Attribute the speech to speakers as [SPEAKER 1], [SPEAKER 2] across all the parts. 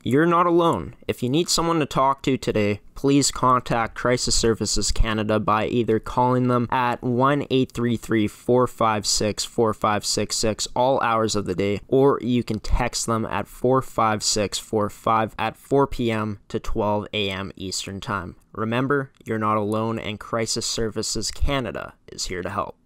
[SPEAKER 1] You're not alone. If you need someone to talk to today, please contact Crisis Services Canada by either calling them at 1-833-456-4566 all hours of the day, or you can text them at 45645 at 4 p.m. to 12 a.m. Eastern Time. Remember, you're not alone, and Crisis Services Canada is here to help.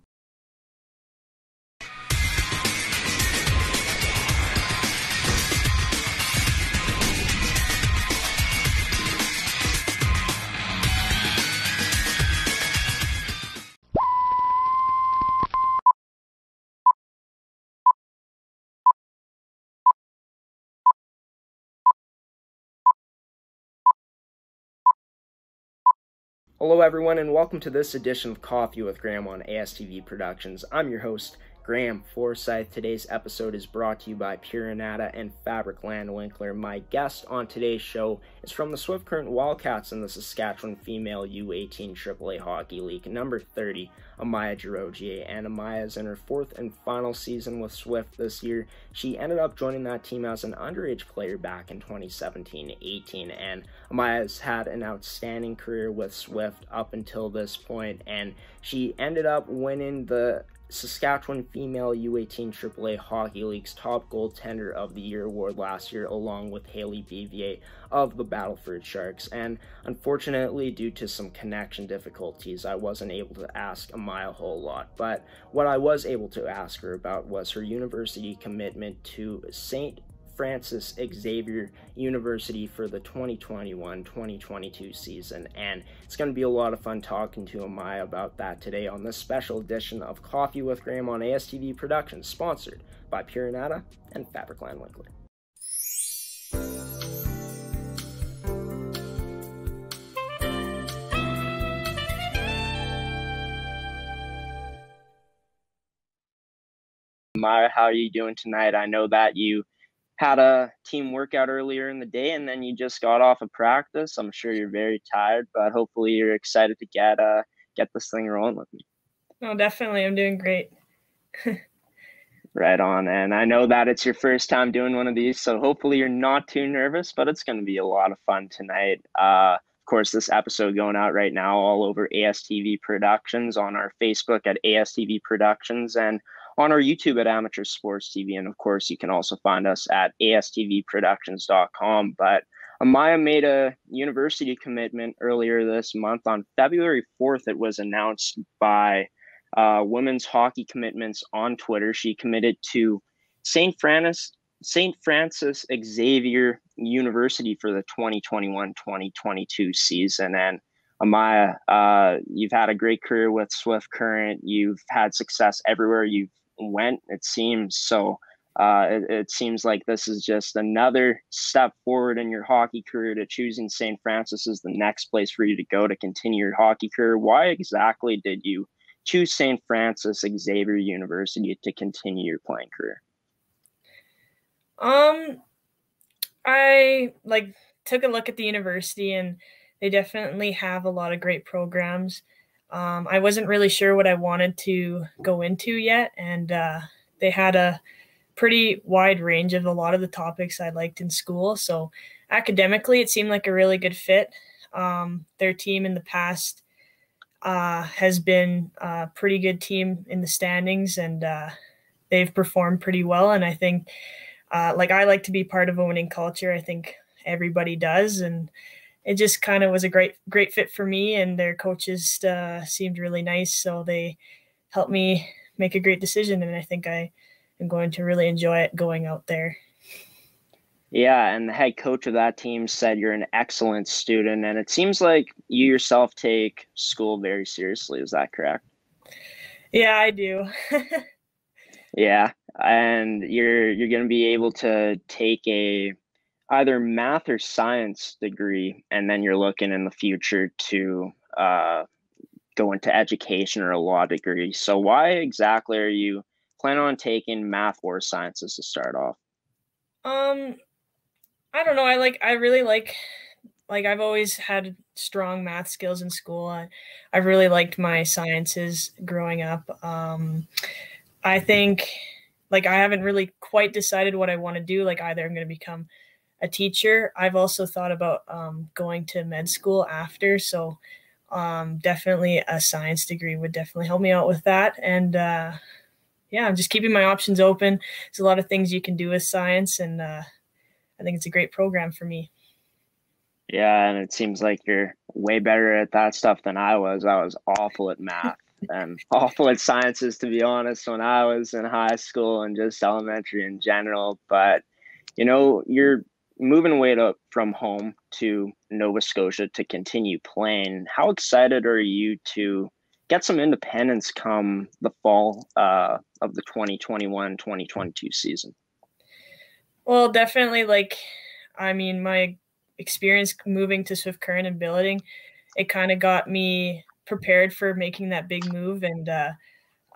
[SPEAKER 1] Hello everyone, and welcome to this edition of Coffee with Graeme on ASTV Productions. I'm your host, Graeme Forsyth. Today's episode is brought to you by Anada and Fabricland Winkler. My guest on today's show is from the Swift Current Wildcats in the Saskatchewan Female U18 AAA Hockey League, number 30, Amaya Giraudier. And Amaya is in her fourth and final season with Swift this year. She ended up joining that team as an underage player back in 2017-18, and Amaya has had an outstanding career with Swift up until this point, and she ended up winning the Saskatchewan Female U18 AAA Hockey League's Top Goaltender of the Year award last year, along with Haley Bevier of the Battleford Sharks. And unfortunately, due to some connection difficulties, I wasn't able to ask Amaya a whole lot. But what I was able to ask her about was her university commitment to St. Francis Xavier University for the 2021-2022 season, and it's going to be a lot of fun talking to Amaya about that today on this special edition of Coffee with Graeme on ASTV Productions, sponsored by Anada and Fabricland Winkler. Amaya, how are you doing tonight? I know that you had a team workout earlier in the day, and then you just got off of practice. I'm sure you're very tired, but hopefully you're excited to get this thing rolling with me.
[SPEAKER 2] No, definitely. I'm doing great.
[SPEAKER 1] Right on. And I know that it's your first time doing one of these, so hopefully you're not too nervous, but it's going to be a lot of fun tonight. Of course, this episode going out right now all over ASTV Productions, on our Facebook at ASTV Productions, and on our YouTube at Amateur Sports TV. And of course, you can also find us at astvproductions.com. But Amaya made a university commitment earlier this month. On February 4th, it was announced by Women's Hockey Commitments on Twitter. She committed to St. Francis Xavier University for the 2021-2022 season. And Amaya, you've had a great career with Swift Current. You've had success everywhere you've went, it seems. So it seems like this is just another step forward in your hockey career, to choosing St. Francis as the next place for you to go to continue your hockey career. Why exactly did you choose St. Francis Xavier University to continue your playing career?
[SPEAKER 2] I took a look at the university, and they definitely have a lot of great programs. I wasn't really sure what I wanted to go into yet, and they had a pretty wide range of a lot of the topics I liked in school. So academically, it seemed like a really good fit. Their team in the past has been a pretty good team in the standings, and they've performed pretty well. And I think I like to be part of a winning culture. I think everybody does, and it just kind of was a great fit for me, and their coaches seemed really nice. So they helped me make a great decision, and I think I am going to really enjoy it going out there.
[SPEAKER 1] Yeah, and the head coach of that team said you're an excellent student, and it seems like you yourself take school very seriously. Is that correct?
[SPEAKER 2] Yeah, I do.
[SPEAKER 1] Yeah, and you're going to be able to take either math or science degree, and then you're looking in the future to go into education or a law degree. So why exactly are you planning on taking math or sciences to start off?
[SPEAKER 2] I don't know. I really like I've always had strong math skills in school. I really liked my sciences growing up. I think I haven't really quite decided what I want to do. Either I'm going to become a teacher. I've also thought about going to med school after. So definitely a science degree would definitely help me out with that. And yeah, I'm just keeping my options open. There's a lot of things you can do with science, and I think it's a great program for me.
[SPEAKER 1] Yeah, and it seems like you're way better at that stuff than I was. I was awful at math and awful at sciences, to be honest, when I was in high school and just elementary in general. But, you're moving away from home to Nova Scotia to continue playing. How excited are you to get some independence come the fall of the 2021-2022 season?
[SPEAKER 2] Well, definitely, my experience moving to Swift Current and billeting, it kind of got me prepared for making that big move. And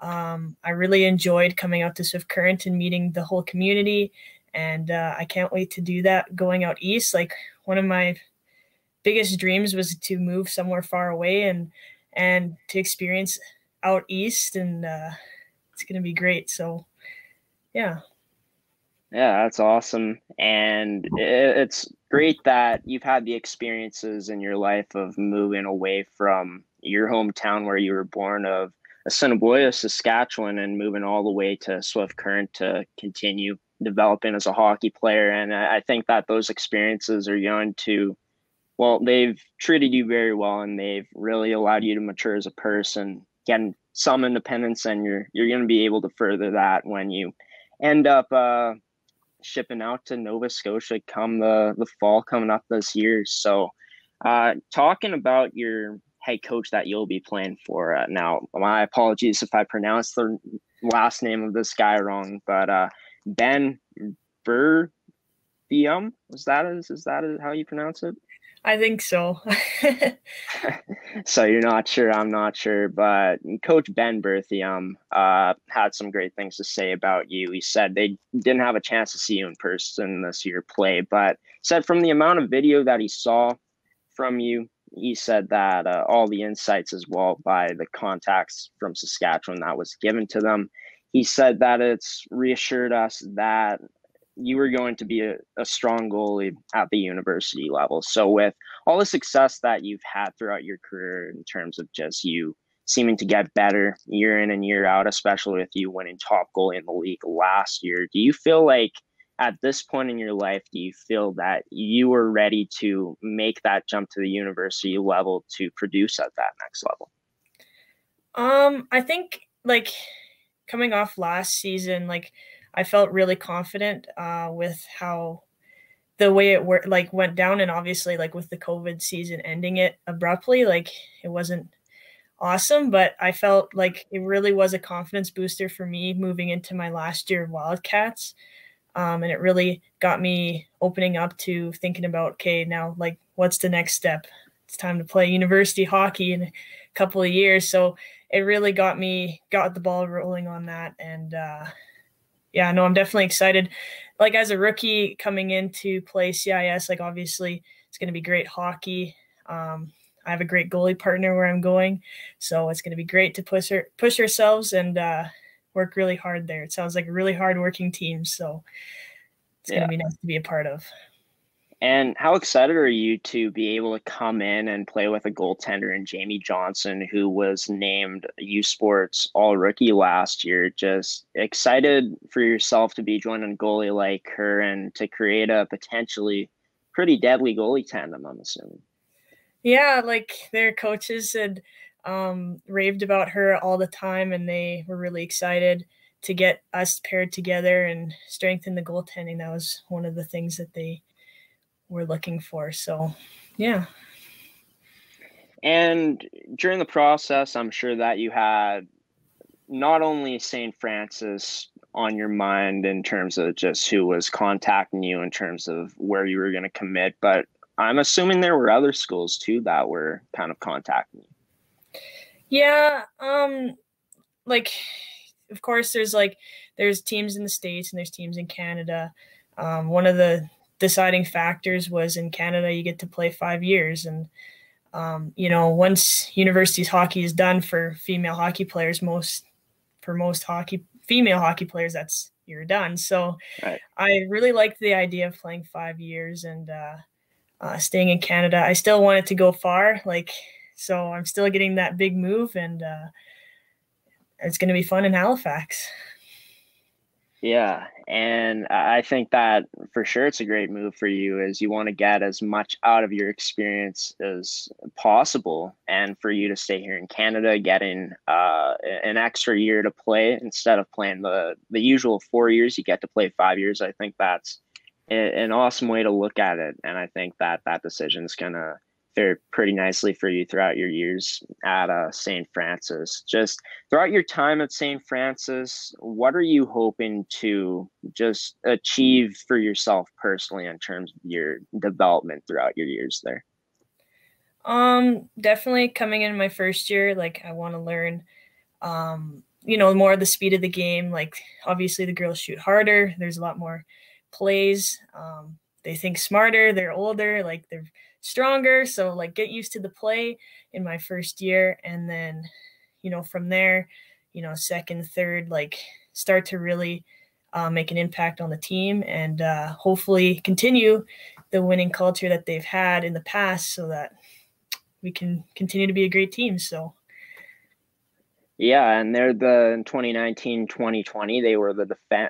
[SPEAKER 2] I really enjoyed coming out to Swift Current and meeting the whole community. And I can't wait to do that going out east. Like, one of my biggest dreams was to move somewhere far away and to experience out east. And it's going to be great. So, yeah.
[SPEAKER 1] Yeah, that's awesome. And it's great that you've had the experiences in your life of moving away from your hometown where you were born of Assiniboia, Saskatchewan, and moving all the way to Swift Current to continue developing as a hockey player. And I think that those experiences are going to, well, they've treated you very well, and they've really allowed you to mature as a person, getting some independence, and you're going to be able to further that when you end up shipping out to Nova Scotia come the fall coming up this year. So talking about your head coach that you'll be playing for now, my apologies if I pronounced the last name of this guy wrong, but Ben Berthium, is that how you pronounce it?
[SPEAKER 2] I think so.
[SPEAKER 1] So you're not sure, I'm not sure, but Coach Ben Berthium had some great things to say about you. He said they didn't have a chance to see you in person this year play, but said from the amount of video that he saw from you, he said that all the insights as well by the contacts from Saskatchewan that was given to them. He said that it's reassured us that you were going to be a strong goalie at the university level. So with all the success that you've had throughout your career in terms of just you seeming to get better year in and year out, especially with you winning top goalie in the league last year, do you feel like at this point in your life, do you feel that you were ready to make that jump to the university level to produce at that next level?
[SPEAKER 2] I think coming off last season, I felt really confident with how the way it went down, and obviously with the COVID season ending it abruptly, it wasn't awesome, but I felt like it really was a confidence booster for me moving into my last year of Wildcats. And it really got me opening up to thinking about, okay, now what's the next step? It's time to play university hockey in a couple of years. So it really got the ball rolling on that. And yeah, no, I'm definitely excited. As a rookie coming in to play CIS, obviously it's going to be great hockey. I have a great goalie partner where I'm going, so it's going to be great to push ourselves and work really hard there. It sounds like a really hard-working team, so it's going to be nice to be a part of.
[SPEAKER 1] And how excited are you to be able to come in and play with a goaltender in Jamie Johnson, who was named U Sports All-Rookie last year? Just excited for yourself to be joining a goalie like her and to create a potentially pretty deadly goalie tandem, I'm assuming.
[SPEAKER 2] Yeah, their coaches had raved about her all the time, and they were really excited to get us paired together and strengthen the goaltending. That was one of the things that they were looking for. So, yeah.
[SPEAKER 1] And during the process, I'm sure that you had not only St. Francis on your mind in terms of just who was contacting you in terms of where you were going to commit, but I'm assuming there were other schools too that were kind of contacting you.
[SPEAKER 2] Yeah. Of course there's teams in the States and there's teams in Canada. One of the deciding factors was in Canada, you get to play 5 years. And, once university's hockey is done for female hockey players, female hockey players, that's you're done. So
[SPEAKER 1] Right.
[SPEAKER 2] I really liked the idea of playing 5 years and staying in Canada. I still wanted to go far, so I'm still getting that big move, and it's going to be fun in Halifax.
[SPEAKER 1] Yeah, and I think that for sure it's a great move for you, as you want to get as much out of your experience as possible, and for you to stay here in Canada, getting an extra year to play instead of playing the usual 4 years, you get to play 5 years. I think that's an awesome way to look at it, and I think that that decision is gonna fare pretty nicely for you throughout your years at St. Francis. Just throughout your time at St. Francis, what are you hoping to just achieve for yourself personally in terms of your development throughout your years there?
[SPEAKER 2] Definitely coming in my first year, I want to learn, more of the speed of the game. Obviously the girls shoot harder. There's a lot more plays. They think smarter. They're older. They're stronger. So get used to the play in my first year, and then, from there, second, third, start to really make an impact on the team, and hopefully continue the winning culture that they've had in the past, so that we can continue to be a great team. So
[SPEAKER 1] yeah, and they're in 2019-2020,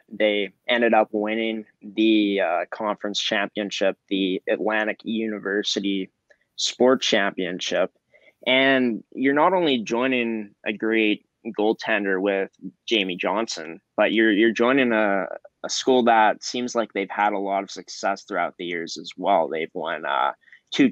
[SPEAKER 1] they ended up winning the conference championship, the Atlantic University Sport Championship. And you're not only joining a great goaltender with Jamie Johnson, but you're joining a school that seems like they've had a lot of success throughout the years as well. They've won two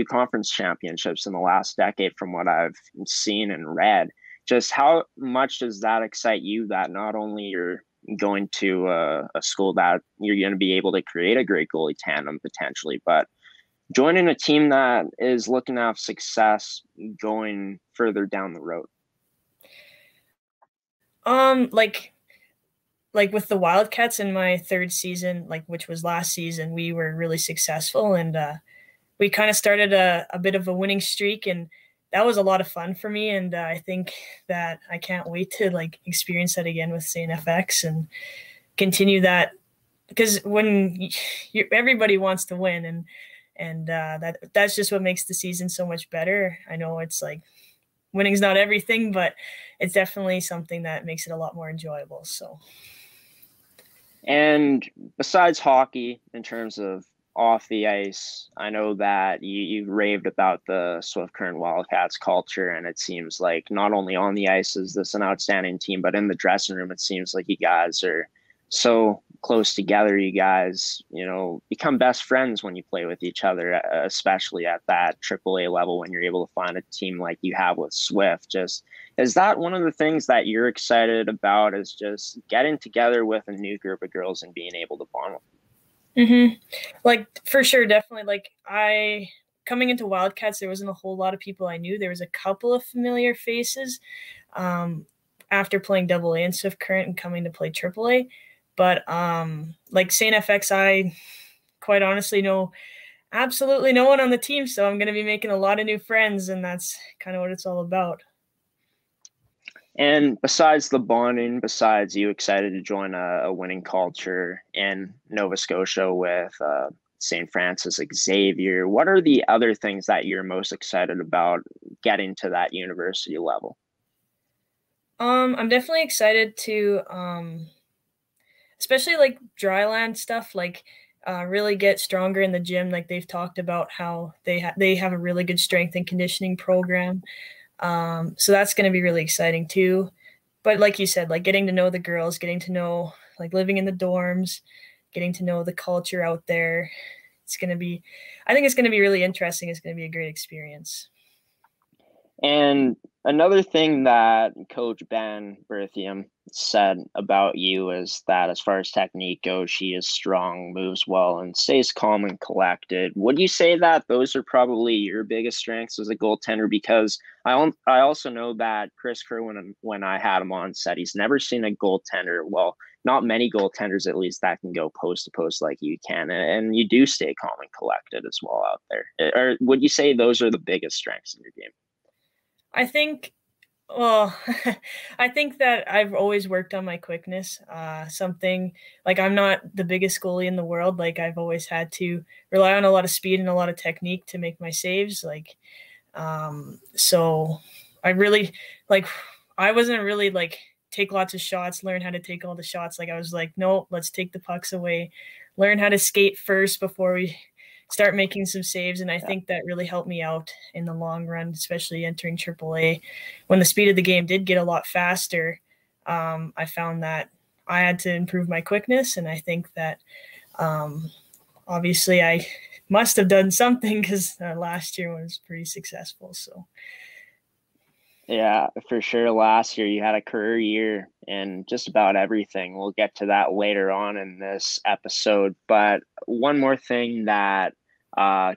[SPEAKER 1] conference championships in the last decade from what I've seen and read. Just how much does that excite you, that not only you're going to a school that you're going to be able to create a great goalie tandem potentially, but joining a team that is looking to have success going further down the road?
[SPEAKER 2] Like with the Wildcats in my third season, which was last season, we were really successful, and we kind of started a bit of a winning streak, and that was a lot of fun for me. And I think that I can't wait to experience that again with St. FX and continue that, because when everybody wants to win, and that's just what makes the season so much better. I know it's winning's not everything, but it's definitely something that makes it a lot more enjoyable. So.
[SPEAKER 1] And besides hockey, in terms of off the ice, I know that you've raved about the Swift Current Wildcats culture, and it seems like not only on the ice is this an outstanding team, but in the dressing room, it seems like you guys are so close together. You guys, become best friends when you play with each other, especially at that AAA level, when you're able to find a team like you have with Swift. Just, is that one of the things that you're excited about, is just getting together with a new group of girls and being able to bond with them?
[SPEAKER 2] Mm-hmm. For sure, definitely. Coming into Wildcats, there wasn't a whole lot of people I knew. There was a couple of familiar faces after playing AA and Swift Current and coming to play AAA. But St. FX, I quite honestly know absolutely no one on the team, so I'm going to be making a lot of new friends, and that's kind of what it's all about.
[SPEAKER 1] And besides the bonding, besides you excited to join a winning culture in Nova Scotia with St. Francis Xavier, what are the other things that you're most excited about getting to that university level?
[SPEAKER 2] I'm definitely excited to, especially dryland stuff, really get stronger in the gym. They've talked about how they have a really good strength and conditioning program. So that's going to be really exciting too. But like you said, getting to know the girls, getting to know, living in the dorms, getting to know the culture out there. I think it's going to be really interesting. It's going to be a great experience.
[SPEAKER 1] And another thing that Coach Ben Berthium said about you is that as far as technique goes, she is strong, moves well, and stays calm and collected. Would you say that those are probably your biggest strengths as a goaltender? Because I also know that Chris Kerwin, when I had him on, said he's never seen a goaltender, well, not many goaltenders at least, that can go post to post like you can. And you do stay calm and collected as well out there. Or would you say those are the biggest strengths in your game?
[SPEAKER 2] I think Well, I think that I've always worked on my quickness. Something like I'm not the biggest goalie in the world. Like I've always had to rely on a lot of speed and a lot of technique to make my saves. So I really like, I wasn't really like take lots of shots, learn how to take all the shots. Like I was like, no, let's take the pucks away, learn how to skate first before we start making some saves. And I think that really helped me out in the long run, especially entering AAA. When the speed of the game did get a lot faster, I found that I had to improve my quickness. And I think that obviously I must have done something because last year was pretty successful. So.
[SPEAKER 1] Yeah, for sure. Last year you had a career year in just about everything. We'll get to that later on in this episode. But one more thing that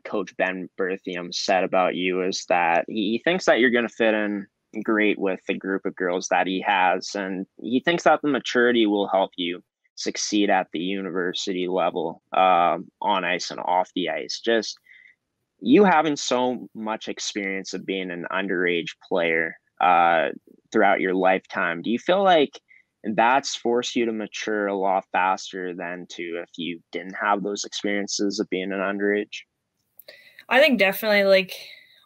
[SPEAKER 1] Coach Ben Berthium said about you is that he thinks that you're going to fit in great with the group of girls that he has. And he thinks that the maturity will help you succeed at the university level, on ice and off the ice. Just you having so much experience of being an underage player throughout your lifetime, do you feel like that's forced you to mature a lot faster than to if you didn't have those experiences of being an underage?
[SPEAKER 2] I think definitely, like,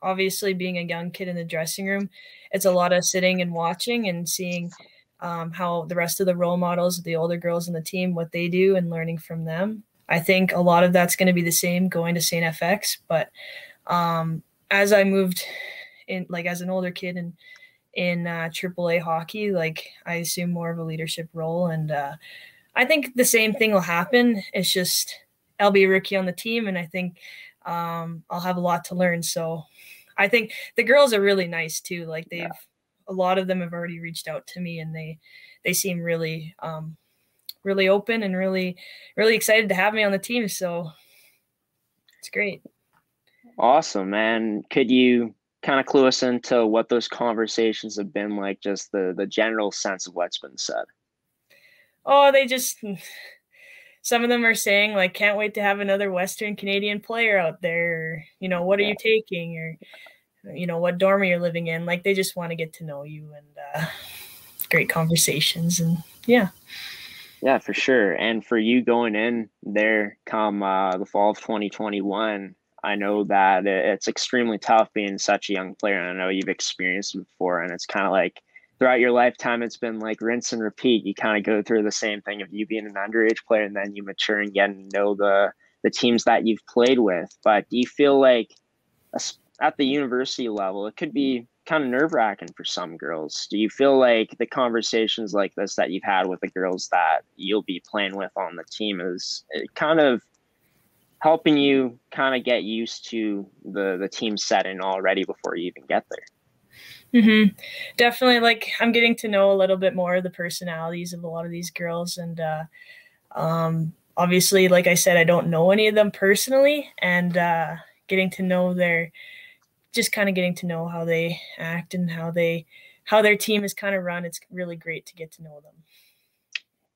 [SPEAKER 2] obviously being a young kid in the dressing room, it's a lot of sitting and watching and seeing how the rest of the role models, the older girls in the team, what they do and learning from them. I think a lot of that's going to be the same going to St. FX. But as I moved in, like as an older kid in AAA hockey, like I assume more of a leadership role. And I think the same thing will happen. It's just I'll be a rookie on the team, and I think I'll have a lot to learn. So I think the girls are really nice too. Like a lot of them have already reached out to me, and they seem really really open and really, really excited to have me on the team. So it's great.
[SPEAKER 1] Awesome, man. Could you kind of clue us into what those conversations have been like, just the general sense of what's been said?
[SPEAKER 2] Oh, some of them are saying like, can't wait to have another Western Canadian player out there. What are you taking? Or, what dorm are you living in? Like, they just want to get to know you, and great conversations. And yeah.
[SPEAKER 1] Yeah, for sure. And for you going in there come the fall of 2021, I know that it's extremely tough being such a young player. And I know you've experienced it before, and it's kind of like throughout your lifetime, it's been like rinse and repeat. You kind of go through the same thing of you being an underage player, and then you mature and get to know the teams that you've played with. But do you feel like at the university level, it could be kind of nerve-wracking for some girls? Do you feel like the conversations like this that you've had with the girls that you'll be playing with on the team is kind of helping you kind of get used to the team setting already before you even get there?
[SPEAKER 2] Mm-hmm. Definitely. Like, I'm getting to know a little bit more of the personalities of a lot of these girls. And obviously, like I said, I don't know any of them personally, and getting to know getting to know how they act and how their team is kind of run. It's really great to get to know them.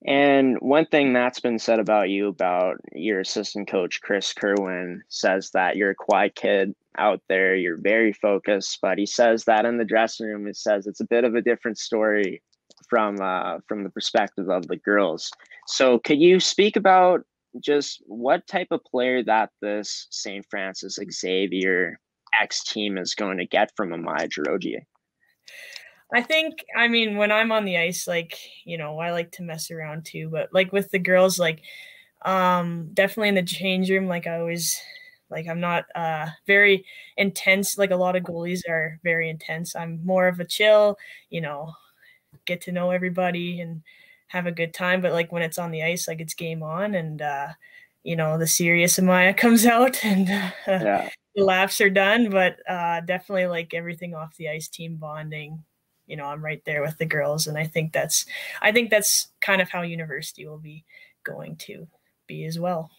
[SPEAKER 1] And one thing that's been said about you, about your assistant coach, Chris Kerwin, says that you're a quiet kid out there. You're very focused, but he says that in the dressing room, it says it's a bit of a different story from the perspective of the girls. So could you speak about just what type of player that this St. Francis Xavier X team is going to get from Amaya Giraudier?
[SPEAKER 2] I mean, when I'm on the ice, like, I like to mess around too, but like with the girls, like, definitely in the change room, like I always, like, I'm not, very intense. Like a lot of goalies are very intense. I'm more of a chill, get to know everybody and have a good time. But like when it's on the ice, like it's game on, and, the serious Amaya comes out, and the laughs are done, but definitely like everything off the ice, team bonding, I'm right there with the girls. And I think that's kind of how university will be going to be as well.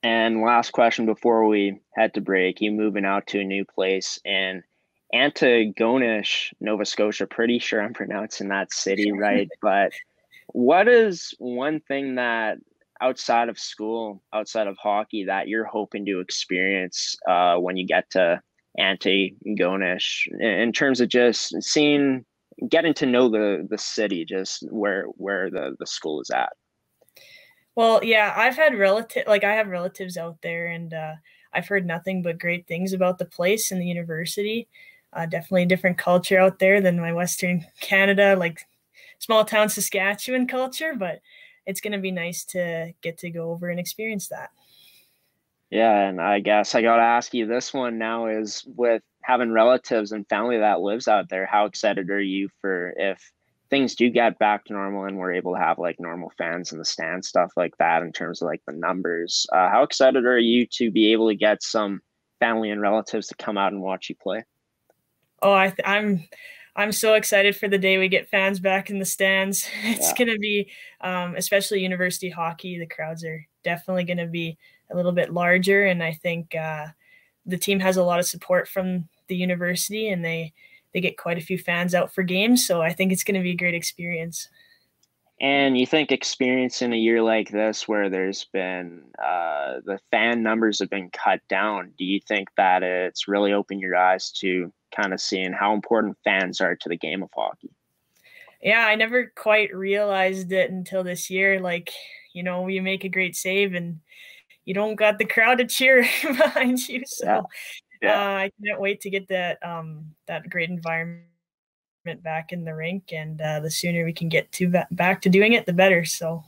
[SPEAKER 1] And last question before we head to break, you moving out to a new place in Antigonish, Nova Scotia. Pretty sure I'm pronouncing that city right. But what is one thing that outside of school, outside of hockey, that you're hoping to experience when you get to Antigonish, in terms of just seeing getting to know the city, just where the school is at?
[SPEAKER 2] Well, yeah, I have relatives out there, and I've heard nothing but great things about the place and the university. Definitely a different culture out there than my Western Canada, like small town Saskatchewan culture, but it's going to be nice to get to go over and experience that.
[SPEAKER 1] Yeah, and I guess I got to ask you this one now, is with having relatives and family that lives out there, how excited are you for if things do get back to normal and we're able to have like normal fans in the stands, stuff like that, in terms of like the numbers? How excited are you to be able to get some family and relatives to come out and watch you play?
[SPEAKER 2] Oh, I'm so excited for the day we get fans back in the stands. It's going to be, especially university hockey, the crowds are definitely going to be a little bit larger. And I think the team has a lot of support from the university, and they get quite a few fans out for games. So I think it's going to be a great experience.
[SPEAKER 1] And you think experience in a year like this, where there's been the fan numbers have been cut down, do you think that it's really opened your eyes to kind of seeing how important fans are to the game of hockey?
[SPEAKER 2] Yeah, I never quite realized it until this year. Like, you make a great save and you don't got the crowd to cheer behind you. So I can't wait to get that great environment back in the rink, and the sooner we can get back to doing it, the better. So.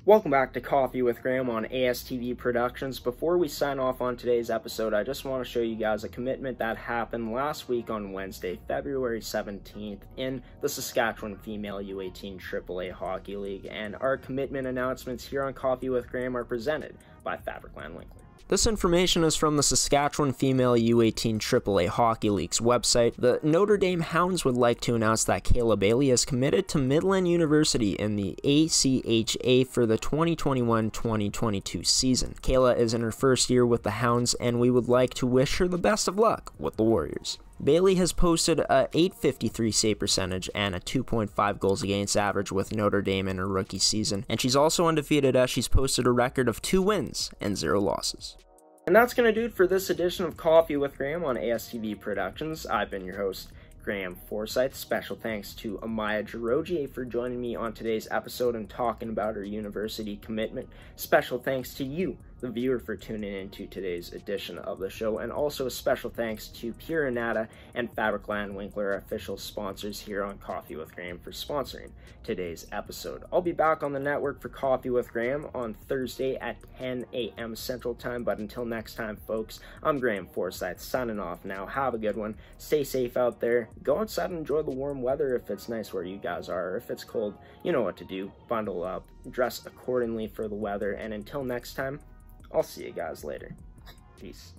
[SPEAKER 1] Welcome back to Coffee with Graeme on ASTV Productions. Before we sign off on today's episode, I just want to show you guys a commitment that happened last week on Wednesday, February 17th in the Saskatchewan Female U18 AAA Hockey League, and our commitment announcements here on Coffee with Graeme are presented by Fabricland Winkler. This information is from the Saskatchewan Female U18 AAA Hockey League's website. The Notre Dame Hounds would like to announce that Kayla Bailey is committed to Midland University in the ACHA for the 2021-2022 season. Kayla is in her first year with the Hounds, and we would like to wish her the best of luck with the Warriors. Bailey has posted a .853 save percentage and a 2.5 goals against average with Notre Dame in her rookie season, and she's also undefeated as she's posted a record of 2 wins and 0 losses. And that's going to do it for this edition of Coffee with Graeme on ASTV Productions. I've been your host, Graeme Forsyth. Special thanks to Amaya Giraudier for joining me on today's episode and talking about her university commitment. Special thanks to you, the viewer, for tuning in to today's edition of the show, and also a special thanks to Anada and Fabricland Winkler, official sponsors here on Coffee with Graeme, for sponsoring today's episode. I'll be back on the network for Coffee with Graeme on Thursday at 10 a.m. Central Time, but until next time, folks, I'm Graeme Forsyth signing off now. Have a good one. Stay safe out there. Go outside and enjoy the warm weather if it's nice where you guys are, or if it's cold, you know what to do. Bundle up, dress accordingly for the weather, and until next time, I'll see you guys later. Peace.